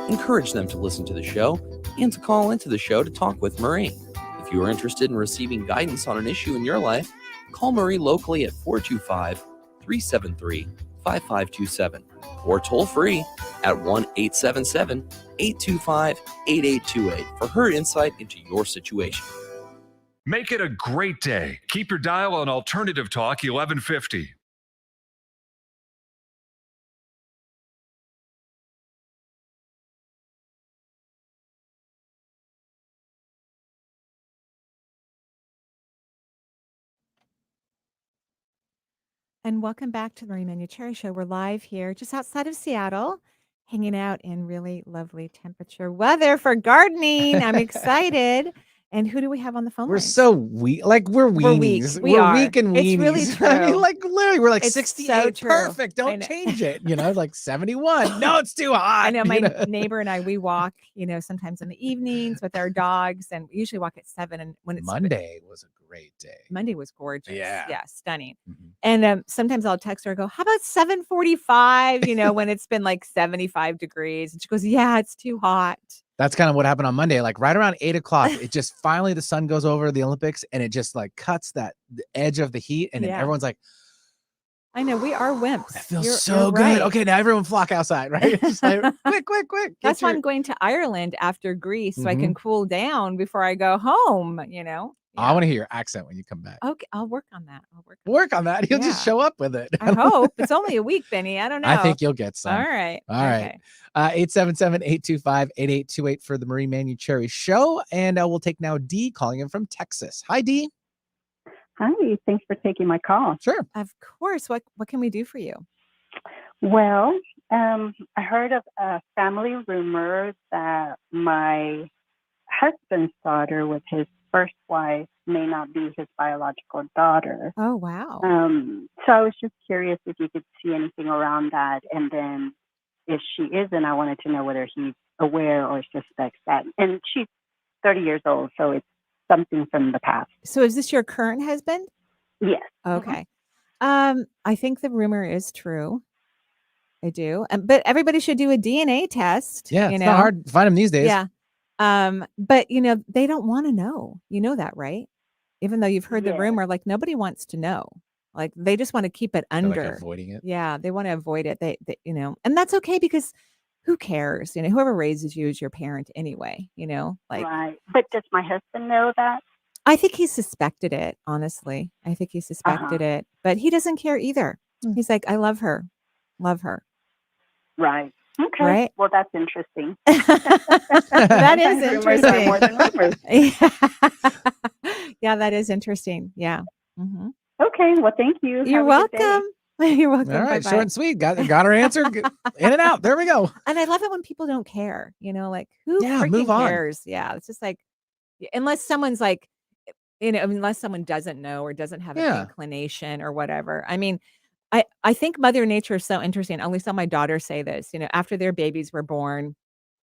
encourage them to listen to the show and to call into the show to talk with Marie. If you are interested in receiving guidance on an issue in your life, call Marie locally at 425-373-5527 or toll free at 1-877-825-8828 for her insight into your situation. Make it a great day. Keep your dial on Alternative Talk 1150. And welcome back to the Marie Manuchehri Show. We're live here just outside of Seattle, hanging out in really lovely temperature weather for gardening. I'm excited. And who do we have on the phone? We're so weak. Like we're weenies. We're weak and weenies. It's really true. I mean, like literally, we're like It's 68. so true. Perfect. Don't change it. Like 71. No, it's too hot. I know my neighbor and I, we walk, sometimes in the evenings with our dogs, and we usually walk at 7. And when it's Monday was a great day. Monday was gorgeous. Yeah, stunning. Mm-hmm. And sometimes I'll text her, go, how about 7:45? When it's been like 75 degrees, and she goes, yeah, it's too hot. That's kind of what happened on Monday. Like right around 8 o'clock, it just finally the sun goes over the Olympics and it just like cuts the edge of the heat. And then everyone's like, I know, we are wimps. That feels so good. Right. Okay, now everyone flock outside, right? It's like, quick. That's why I'm going to Ireland after Greece so I can cool down before I go home, Yeah. I want to hear your accent when you come back. Okay, I'll work on that. Work on that. You'll just show up with it. I hope. It's only a week, Benny. I don't know. I think you'll get some. All right. 877-825-8828 for the Marie Manuchehri Show. And we'll take now D calling in from Texas. Hi, D. Hi. Thanks for taking my call. Sure. Of course. What can we do for you? Well, I heard of a family rumor that my husband's daughter with his first wife may not be his biological daughter. Oh, wow. So I was just curious if you could see anything around that. And then if she isn't, I wanted to know whether he's aware or suspects that. And she's 30 years old, so it's something from the past. So is this your current husband? Yes. Okay. I think the rumor is true. I do. But everybody should do a DNA test. Yeah, it's not hard to find them these days. Yeah. But they don't want to know. You know that, right? Even though you've heard the rumor, like nobody wants to know. Like they just want to keep it under. They're like avoiding it. Yeah, they want to avoid it. They and that's okay because who cares? Whoever raises you is your parent anyway. Right. But does my husband know that? I think he suspected it. Honestly, I think he suspected it, but he doesn't care either. He's like, I love her. Right. Okay. Right? Well, that's interesting. That is interesting. More than rumors. Yeah, that is interesting. Yeah. Mm-hmm. Okay. Well, thank you. You're welcome. You're welcome. All right. Bye-bye. Short and sweet. Got our answer. In and out. There we go. And I love it when people don't care. Like who freaking move on. cares? Yeah. It's just like, unless someone's like, unless someone doesn't know or doesn't have an inclination or whatever. I mean, I think Mother Nature is so interesting. I only saw my daughter say this, after their babies were born,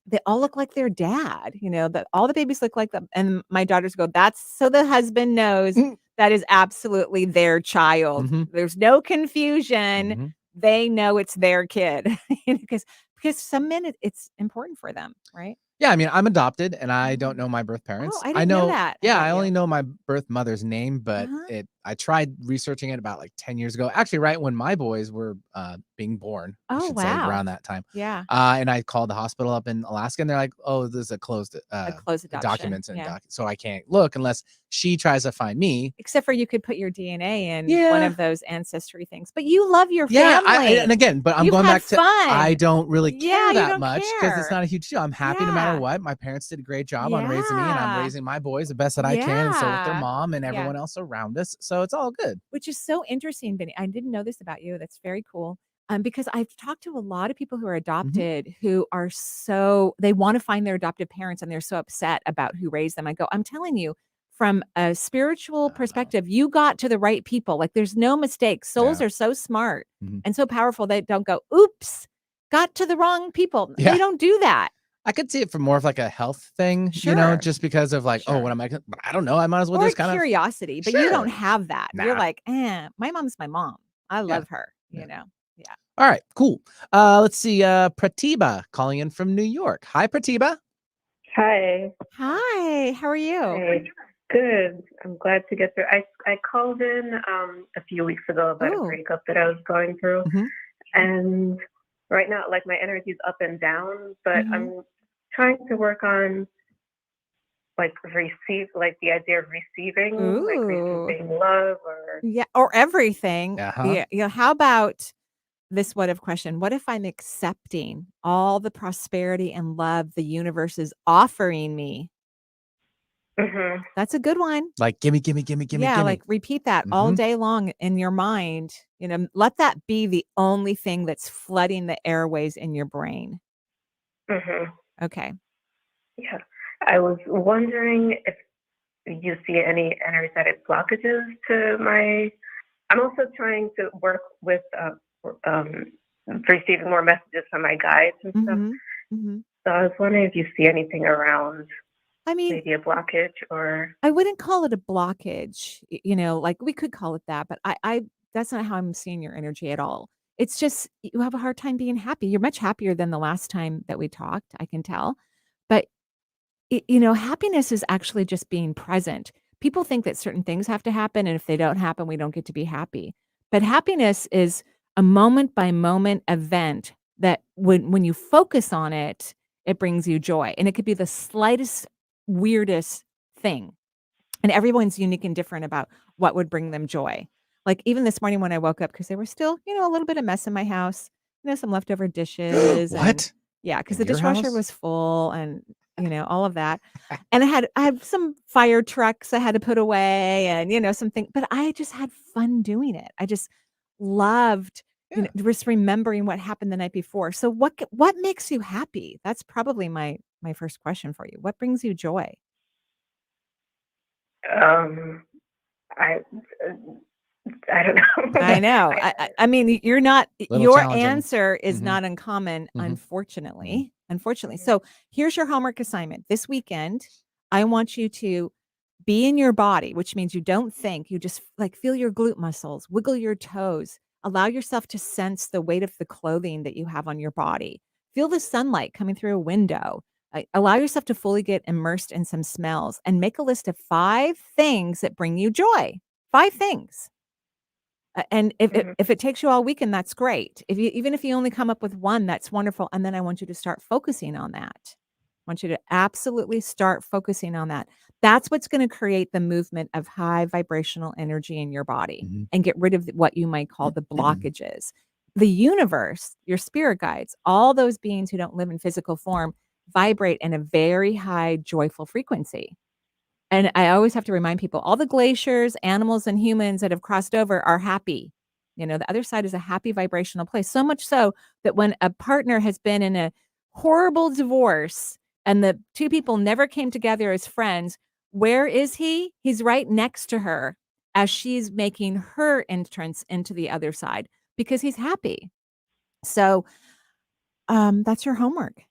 they all look like their dad, that all the babies look like them. And my daughters go, that's so the husband knows that is absolutely their child. Mhm. There's no confusion. Mhm. They know it's their kid because some men, it's important for them, right? Yeah, I mean, I'm adopted and I don't know my birth Oh, parents. I I didn't know know, that yeah, about I only you. know my birth mother's name, but Uh-huh. I tried researching it about like 10 years ago. Actually, right when my boys were being born, I Oh, should say, wow. around that time. Yeah. And I called the hospital up in Alaska and they're like, "Oh, there's a closed A closed adoption. documents and Yeah. so I can't look unless she tries to find me." Except for you could put your DNA in one Yeah. of those ancestry things, but you love your Yeah, family. and again, but I'm You've going had back to I fun. don't really Yeah, care you that don't much because it's care. not a huge deal. I'm happy no matter Yeah. what. My parents did a great job on raising me, and I'm Yeah. raising my boys the best that I can, and so with their Yeah. mom and Yeah. everyone else around us. So it's all good. Which is so interesting, Benny. I didn't know this about you. That's very cool. Because I've talked to a lot of people who are adopted who are they want to find their adoptive parents and they're so upset about who raised them. I go, I'm telling you, from a spiritual perspective, you got to the right people. Like there's no mistake. Souls Yeah. are so smart Mhm. and so powerful. They don't go, oops, got to the wrong people. Yeah. They don't do that. I could see it from more of like a health thing, Sure. just because of like, oh, what Sure. am I gonna, I don't know. I might as well Or just kind of curiosity, but you don't have that. You're Nah. like, my mom's my mom. I Yeah. love her, Yeah. Yeah. All right, cool. Let's see. Pratibha calling in from New York. Hi, Pratibha. Hi. Hi, how are you? Hey. Good. I'm glad to get through. I called in a few weeks ago about a breakup that I was going through. And right now, like my energy is up and down, but I'm trying to work on like the idea of receiving, like receiving love or Yeah, or everything. Uh-huh. Yeah, how about this what if question? What if I'm accepting all the prosperity and love the universe is offering me? That's a good one. Like, gimme, gimme, gimme, gimme, Yeah, gimme. like repeat that all day long in your mind. Let that be the only thing that's flooding the airways in your brain. Okay. Yeah. I was wondering if you see any energetic blockages to my. I'm also trying to work with receiving more messages from my guides and stuff. So I was wondering if you see anything around. Maybe a blockage or. I wouldn't call it a blockage. Like we could call it that, but I that's not how I'm seeing your energy at all. It's just you have a hard time being happy. You're much happier than the last time that we talked, I can tell. But happiness is actually just being present. People think that certain things have to happen, and if they don't happen, we don't get to be happy. But happiness is a moment by moment event that when you focus on it, it brings you joy. And it could be the slightest, weirdest thing. And everyone's unique and different about what would bring them joy. Like even this morning when I woke up, because there was still, a little bit of mess in my house, some leftover dishes. What? Yeah, because In the your dishwasher house? was full and all of that. And I had some fire trucks I had to put away and something, but I just had fun doing it. I just loved just remembering what happened the night before. So what makes you happy? That's probably my first question for you. What brings you joy? I don't know. I know. I mean, you're not. Little Your challenging. answer is not uncommon, unfortunately. Unfortunately. So here's your homework assignment. This weekend, I want you to be in your body, which means you don't think. You just like feel your glute muscles, wiggle your toes, allow yourself to sense the weight of the clothing that you have on your body. Feel the sunlight coming through a window. Allow yourself to fully get immersed in some smells and make a list of 5 things that bring you joy. 5 things. And if it takes you all weekend, that's great. Even if you only come up with 1, that's wonderful. And then I want you to start focusing on that. I want you to absolutely start focusing on that. That's what's going to create the movement of high vibrational energy in your body and get rid of what you might call the blockages. The universe, your spirit guides, all those beings who don't live in physical form vibrate in a very high joyful frequency. And I always have to remind people, all the glaciers, animals, and humans that have crossed over are happy. The other side is a happy vibrational place. So much so that when a partner has been in a horrible divorce and the 2 people never came together as friends, where is he? He's right next to her as she's making her entrance into the other side. because he's happy. So that's your homework.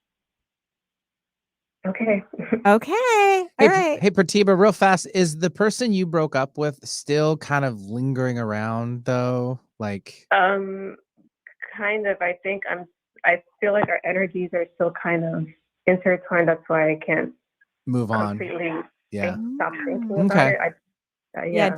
Okay. Okay. Hey, All right. hey, Pratibha, real fast. Is the person you broke up with still kind of lingering around though? Like, Kind of. I feel like our energies are still kind of intertwined. That's why I can't move on. completely Yeah. stop thinking about Okay. it. Yeah,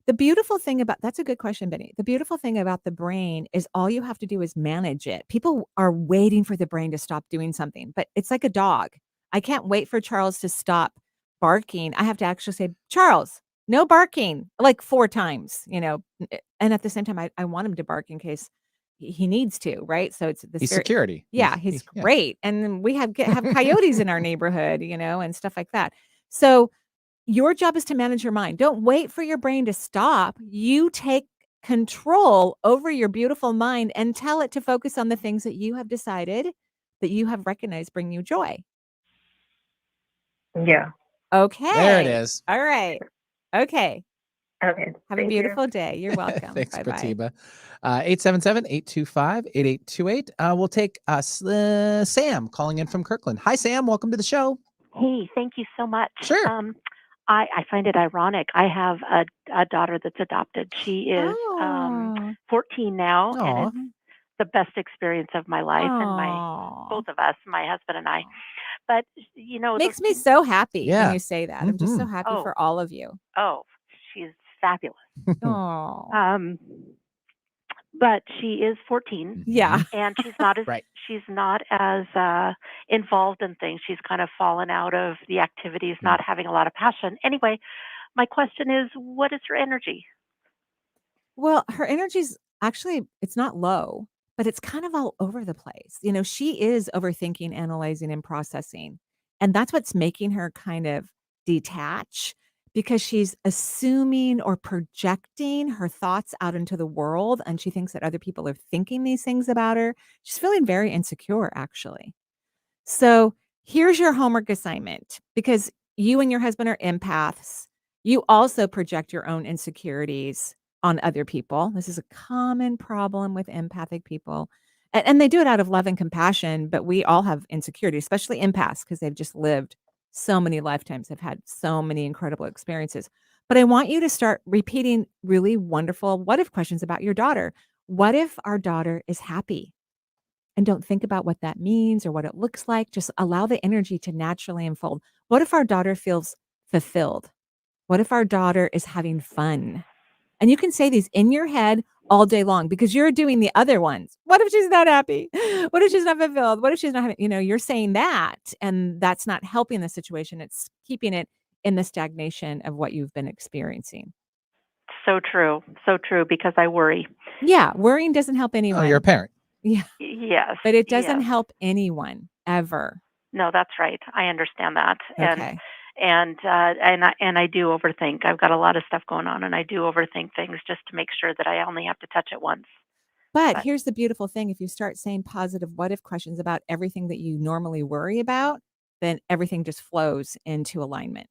the beautiful thing about that's a good question, Benny. The beautiful thing about the brain is all you have to do is manage it. People are waiting for the brain to stop doing something, but it's like a dog. I can't wait for Charles to stop barking. I have to actually say, Charles, no barking, like 4 times, and at the same time, I want him to bark in case he needs to, right? So it's this He's very, security. yeah, he's Yeah. great. And then we have coyotes in our neighborhood, and stuff like that. So your job is to manage your mind. Don't wait for your brain to stop. You take control over your beautiful mind and tell it to focus on the things that you have decided, that you have recognized bring you joy. Yeah. Okay. There it is. All right. Okay. Okay. Have a beautiful day. You're welcome. Thanks, Bye-bye. Pratibha. 877-825-8828. We'll take Sam calling in from Kirkland. Hi, Sam. Welcome to the show. Hey, thank you so much. Sure. I find it ironic. I have a daughter that's adopted. She is 14 now, and it's the best experience of my life and both of us, my husband and I. But makes me so happy when Yeah. you say that. I'm just so happy for all of you. Oh, she's fabulous. Oh. But she is 14. Yeah. And she's not as Right. she's not as involved in things. She's kind of fallen out of the activities, not having a lot of passion. Anyway, my question is, what is her energy? Well, her energy's actually, it's not low, but it's kind of all over the place. She is overthinking, analyzing, and processing. And that's what's making her kind of detach, because she's assuming or projecting her thoughts out into the world. And she thinks that other people are thinking these things about her. She's feeling very insecure, actually. So here's your homework assignment, because you and your husband are empaths. You also project your own insecurities on other people. This is a common problem with empathic people. And they do it out of love and compassion, but we all have insecurity, especially empaths, because they've just lived so many lifetimes. They've had so many incredible experiences. But I want you to start repeating really wonderful what if questions about your daughter. What if our daughter is happy? And don't think about what that means or what it looks like. Just allow the energy to naturally unfold. What if our daughter feels fulfilled? What if our daughter is having fun? And you can say these in your head all day long, because you're doing the other ones. What if she's not happy? What if she's not fulfilled? What if she's not having, you're saying that, and that's not helping the situation. It's keeping it in the stagnation of what you've been experiencing. So true, because I worry. Yeah, worrying doesn't help anyone. Oh, you're a parent. Yeah. Yes. But it doesn't yes. help anyone ever. No, that's right. I understand that. Okay. And I do overthink. I've got a lot of stuff going on, and I do overthink things just to make sure that I only have to touch it once. But here's the beautiful thing. If you start saying positive what if questions about everything that you normally worry about, then everything just flows into alignment.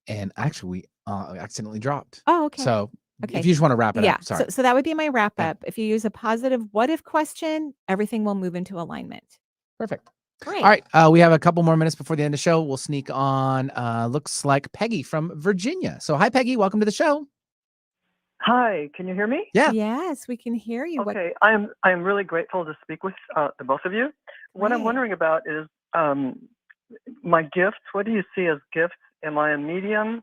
And actually, we accidentally dropped. Oh, okay. So Okay. if you just want to wrap it Yeah. up, sorry. So that would be my wrap up. If you use a positive what if question, everything will move into alignment. Perfect. Great. All right. We have a couple more minutes before the end of the show. We'll sneak on, looks like Peggy from Virginia. So hi, Peggy. Welcome to the show. Hi, can you hear me? Yeah. Yes, we can hear you. Okay, I'm really grateful to speak with the both of you. What I'm Great. wondering about is my gifts. What do you see as gifts? Am I a medium?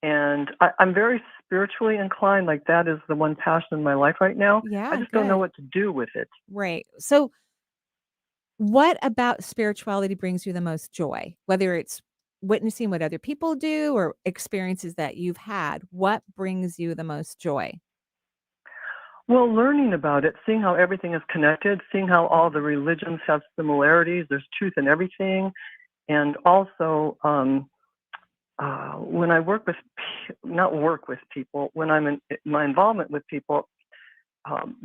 And I'm very spiritually inclined. Like that is the one passion in my life right now. Yeah, I just don't know good. what to do with it. Right. So what about spirituality brings you the most joy? Whether it's witnessing what other people do or experiences that you've had, what brings you the most joy? Well, learning about it, seeing how everything is connected, seeing how all the religions have similarities, there's truth in everything, and also when I work with, not work with people, when I'm in my involvement with people,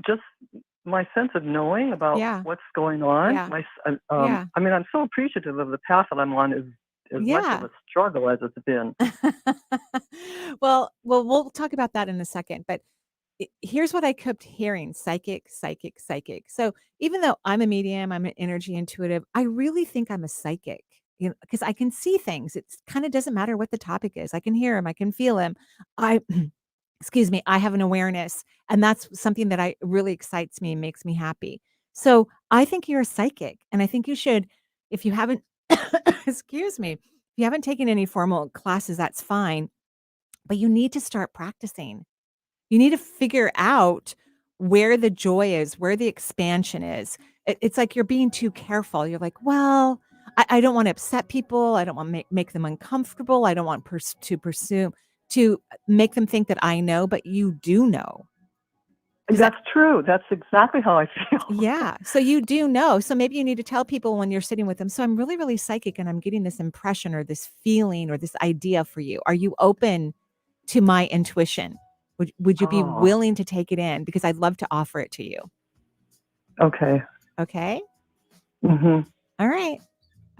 just my sense of knowing about what's going on. Yeah. I mean, I'm so appreciative of the path that I'm on. Is much of a struggle as it's been. Well, we'll talk about that in a second. But here's what I kept hearing: psychic, psychic, psychic. So even though I'm a medium, I'm an energy intuitive, I really think I'm a psychic, because I can see things. It kind of doesn't matter what the topic is. I can hear them. I can feel them. I, excuse me, I have an awareness, and that's something that really excites me and makes me happy. So I think you're a psychic, and I think you should, if you haven't, excuse me, if you haven't taken any formal classes, that's fine, but you need to start practicing. You need to figure out where the joy is, where the expansion is. It's like you're being too careful. You're like, well, I don't want to upset people. I don't want to make them uncomfortable. I don't want to make them think that I know, but you do know. That's true. That's exactly how I feel. Yeah. So you do know. So maybe you need to tell people when you're sitting with them, so I'm really, really psychic, and I'm getting this impression or this feeling or this idea for you. Are you open to my intuition? Would you be willing to take it in? Because I'd love to offer it to you. Okay. Okay. Mm-hmm. All right.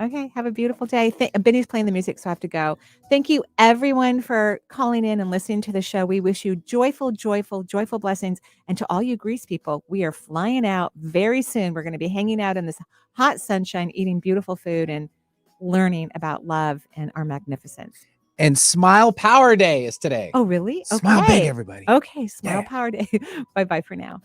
Okay. Have a beautiful day. Benny's playing the music, so I have to go. Thank you, everyone, for calling in and listening to the show. We wish you joyful, joyful, joyful blessings. And to all you Greece people, we are flying out very soon. We're going to be hanging out in this hot sunshine, eating beautiful food, and learning about love and our magnificence. And Smile Power Day is today. Oh, really? Smile big, everybody. Okay. Smile Power Day. Bye-bye for now.